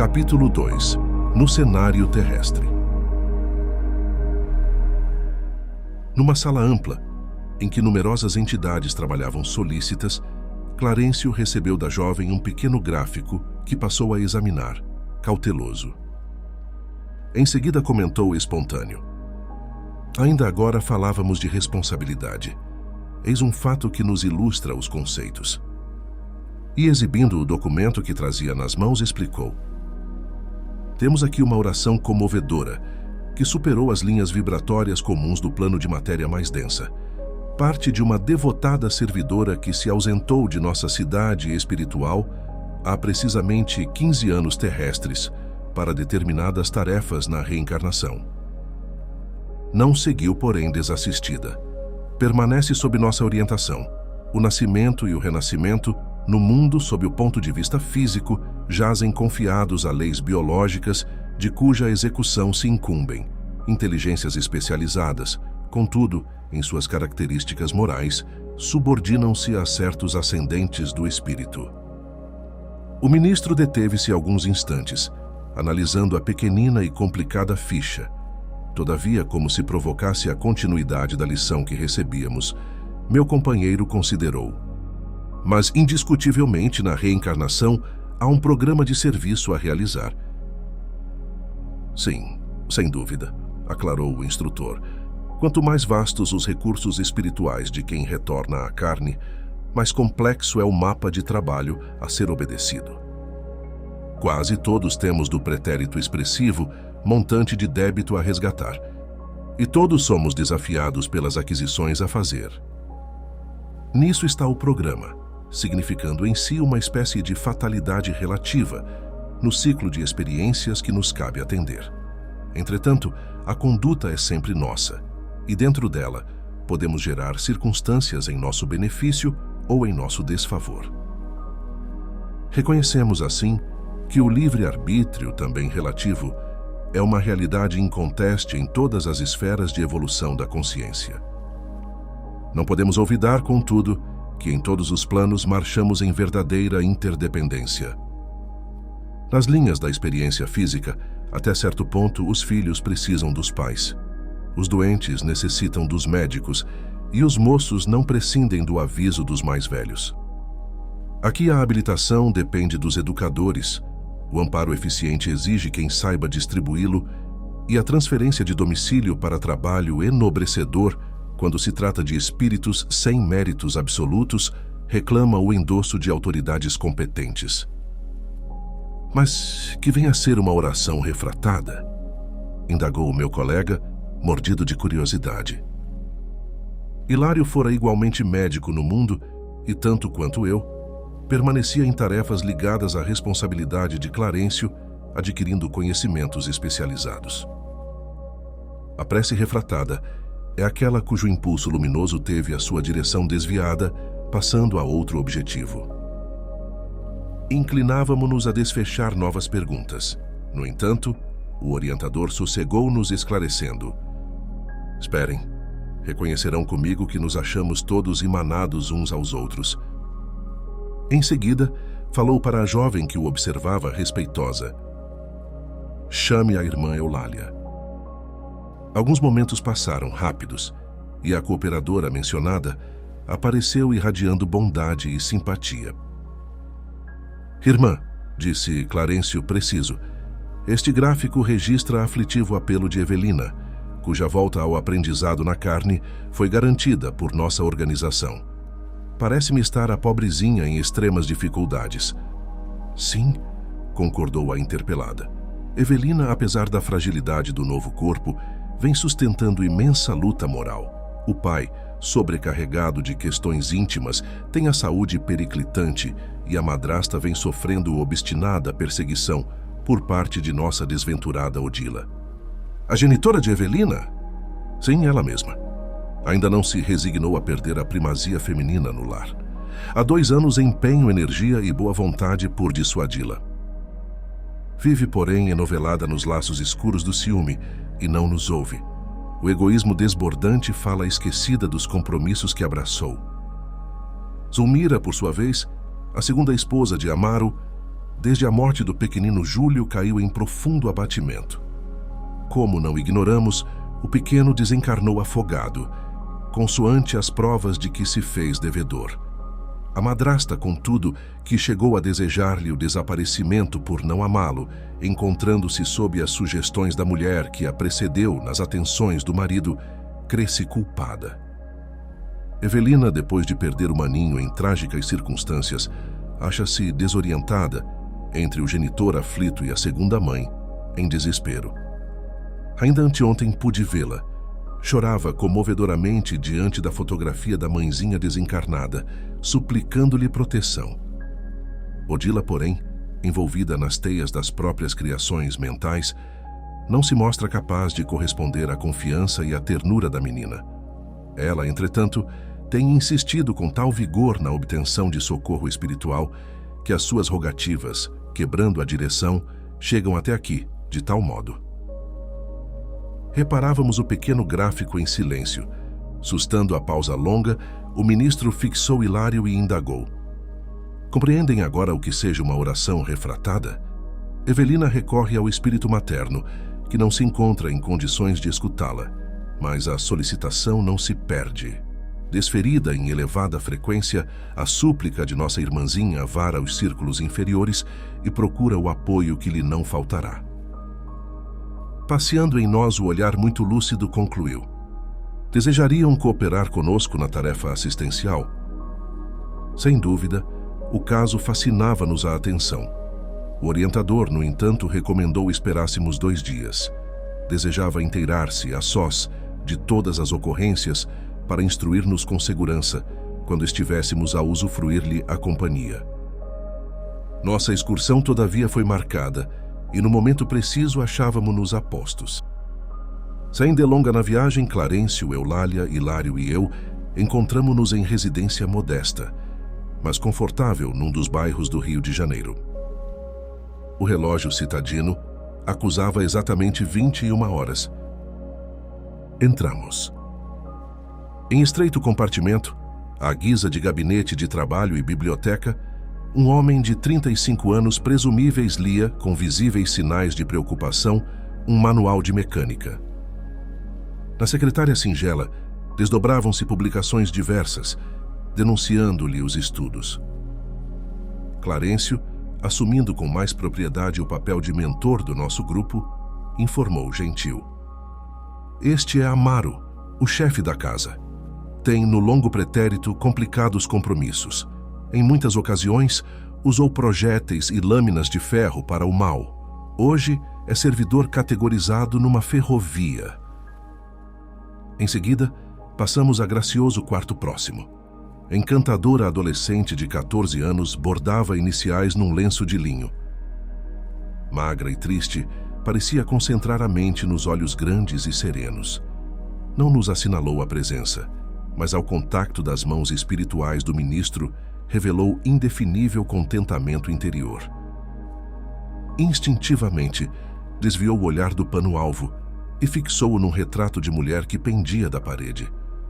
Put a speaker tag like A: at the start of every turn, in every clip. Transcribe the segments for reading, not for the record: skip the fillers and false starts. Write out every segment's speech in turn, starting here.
A: Capítulo 2. No cenário terrestre. Numa sala ampla, em que numerosas entidades trabalhavam solícitas, Clarencio recebeu da jovem um pequeno gráfico que passou a examinar, cauteloso. Em seguida comentou espontâneo: ainda agora falávamos de responsabilidade. Eis um fato que nos ilustra os conceitos. E exibindo o documento que trazia nas mãos, explicou: temos aqui uma oração comovedora, que superou as linhas vibratórias comuns do plano de matéria mais densa. Parte de uma devotada servidora que se ausentou de nossa cidade espiritual há precisamente 15 anos terrestres para determinadas tarefas na reencarnação. Não seguiu, porém, desassistida. Permanece sob nossa orientação. O nascimento e o renascimento, no mundo sob o ponto de vista físico, jazem confiados a leis biológicas de cuja execução se incumbem inteligências especializadas. Contudo, em suas características morais, subordinam-se a certos ascendentes do espírito. O ministro deteve-se alguns instantes, analisando a pequenina e complicada ficha. Todavia, como se provocasse a continuidade da lição que recebíamos, meu companheiro considerou: mas indiscutivelmente na reencarnação há um programa de serviço a realizar. Sim, sem dúvida, aclarou o instrutor. Quanto mais vastos os recursos espirituais de quem retorna à carne, mais complexo é o mapa de trabalho a ser obedecido. Quase todos temos do pretérito expressivo montante de débito a resgatar, e todos somos desafiados pelas aquisições a fazer. Nisso está o programa, significando em si uma espécie de fatalidade relativa no ciclo de experiências que nos cabe atender. Entretanto, a conduta é sempre nossa, e dentro dela podemos gerar circunstâncias em nosso benefício ou em nosso desfavor. Reconhecemos, assim, que o livre-arbítrio, também relativo, é uma realidade inconteste em todas as esferas de evolução da consciência. Não podemos olvidar, contudo, que em todos os planos marchamos em verdadeira interdependência. Nas linhas da experiência física, até certo ponto, os filhos precisam dos pais. Os doentes necessitam dos médicos e os moços não prescindem do aviso dos mais velhos. Aqui a habilitação depende dos educadores, o amparo eficiente exige quem saiba distribuí-lo e a transferência de domicílio para trabalho enobrecedor, quando se trata de espíritos sem méritos absolutos, reclama o endosso de autoridades competentes. Mas que venha a ser uma oração refratada? Indagou o meu colega, mordido de curiosidade. Hilário fora igualmente médico no mundo e, tanto quanto eu, permanecia em tarefas ligadas à responsabilidade de Clarencio, adquirindo conhecimentos especializados. A prece refratada é aquela cujo impulso luminoso teve a sua direção desviada, passando a outro objetivo. Inclinávamo-nos a desfechar novas perguntas. No entanto, o orientador sossegou-nos esclarecendo: esperem, reconhecerão comigo que nos achamos todos emanados uns aos outros. Em seguida, falou para a jovem que o observava respeitosa: chame a irmã Eulália. Alguns momentos passaram rápidos, e a cooperadora mencionada apareceu irradiando bondade e simpatia. Irmã, disse Clarencio preciso, este gráfico registra aflitivo apelo de Evelina, cuja volta ao aprendizado na carne foi garantida por nossa organização. Parece-me estar a pobrezinha em extremas dificuldades. Sim, concordou a interpelada. Evelina, apesar da fragilidade do novo corpo, vem sustentando imensa luta moral. O pai, sobrecarregado de questões íntimas, tem a saúde periclitante e a madrasta vem sofrendo obstinada perseguição por parte de nossa desventurada Odila. A genitora de Evelina? Sim, ela mesma. Ainda não se resignou a perder a primazia feminina no lar. Há 2 anos empenho, energia e boa vontade por dissuadi-la. Vive, porém, enovelada nos laços escuros do ciúme e não nos ouve. O egoísmo desbordante fala esquecida dos compromissos que abraçou. Zulmira, por sua vez, a segunda esposa de Amaro, desde a morte do pequenino Júlio, caiu em profundo abatimento. Como não ignoramos, o pequeno desencarnou afogado, consoante as provas de que se fez devedor. A madrasta, contudo, que chegou a desejar-lhe o desaparecimento por não amá-lo, encontrando-se sob as sugestões da mulher que a precedeu nas atenções do marido, cresce culpada. Evelina, depois de perder o maninho em trágicas circunstâncias, acha-se desorientada entre o genitor aflito e a segunda mãe, em desespero. Ainda anteontem pude vê-la. Chorava comovedoramente diante da fotografia da mãezinha desencarnada, suplicando-lhe proteção. Odila, porém, envolvida nas teias das próprias criações mentais, não se mostra capaz de corresponder à confiança e à ternura da menina. Ela, entretanto, tem insistido com tal vigor na obtenção de socorro espiritual que as suas rogativas, quebrando a direção, chegam até aqui, de tal modo. Reparávamos o pequeno gráfico em silêncio. Sustando a pausa longa, o ministro fixou Hilário e indagou: compreendem agora o que seja uma oração refratada? Evelina recorre ao espírito materno, que não se encontra em condições de escutá-la, mas a solicitação não se perde. Desferida em elevada frequência, a súplica de nossa irmãzinha vara os círculos inferiores e procura o apoio que lhe não faltará. Passeando em nós o olhar muito lúcido, concluiu: desejariam cooperar conosco na tarefa assistencial? Sem dúvida, o caso fascinava-nos a atenção. O orientador, no entanto, recomendou esperássemos 2 dias. Desejava inteirar-se, a sós, de todas as ocorrências para instruir-nos com segurança, quando estivéssemos a usufruir-lhe a companhia. Nossa excursão, todavia, foi marcada, e no momento preciso achávamo-nos a postos. Sem delonga na viagem, Clarencio, Eulália, Hilário e eu encontramo-nos em residência modesta, mas confortável, num dos bairros do Rio de Janeiro. O relógio citadino acusava exatamente 21 horas. Entramos. Em estreito compartimento, à guisa de gabinete de trabalho e biblioteca, um homem de 35 anos presumíveis lia, com visíveis sinais de preocupação, um manual de mecânica. Na secretária singela, desdobravam-se publicações diversas, denunciando-lhe os estudos. Clarencio, assumindo com mais propriedade o papel de mentor do nosso grupo, informou gentil: este é Amaro, o chefe da casa. Tem no longo pretérito complicados compromissos. Em muitas ocasiões, usou projéteis e lâminas de ferro para o mal. Hoje, é servidor categorizado numa ferrovia. Em seguida, passamos a gracioso quarto próximo. Encantadora adolescente de 14 anos bordava iniciais num lenço de linho. Magra e triste, parecia concentrar a mente nos olhos grandes e serenos. Não nos assinalou a presença, mas ao contato das mãos espirituais do ministro, revelou indefinível contentamento interior. Instintivamente, desviou o olhar do pano-alvo e fixou-o num retrato de mulher que pendia da parede.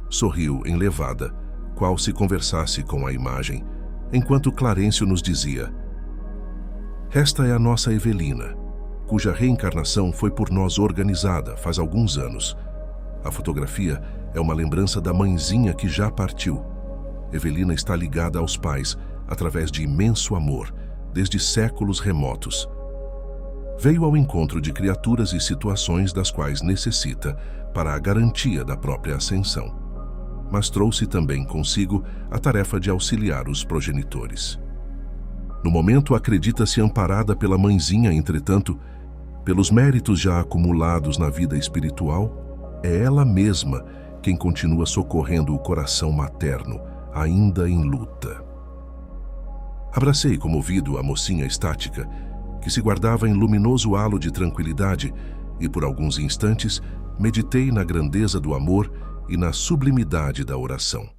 A: Sorriu enlevada, qual se conversasse com a imagem, enquanto Clarencio nos dizia: esta é a nossa Evelina, cuja reencarnação foi por nós organizada faz alguns anos. A fotografia é uma lembrança da mãezinha que já partiu. Evelina está ligada aos pais, através de imenso amor, desde séculos remotos. Veio ao encontro de criaturas e situações das quais necessita para a garantia da própria ascensão. Mas trouxe também consigo a tarefa de auxiliar os progenitores. No momento, acredita-se amparada pela mãezinha, entretanto, pelos méritos já acumulados na vida espiritual, é ela mesma quem continua socorrendo o coração materno, ainda em luta. Abracei comovido a mocinha estática, que se guardava em luminoso halo de tranquilidade, e por alguns instantes meditei na grandeza do amor e na sublimidade da oração.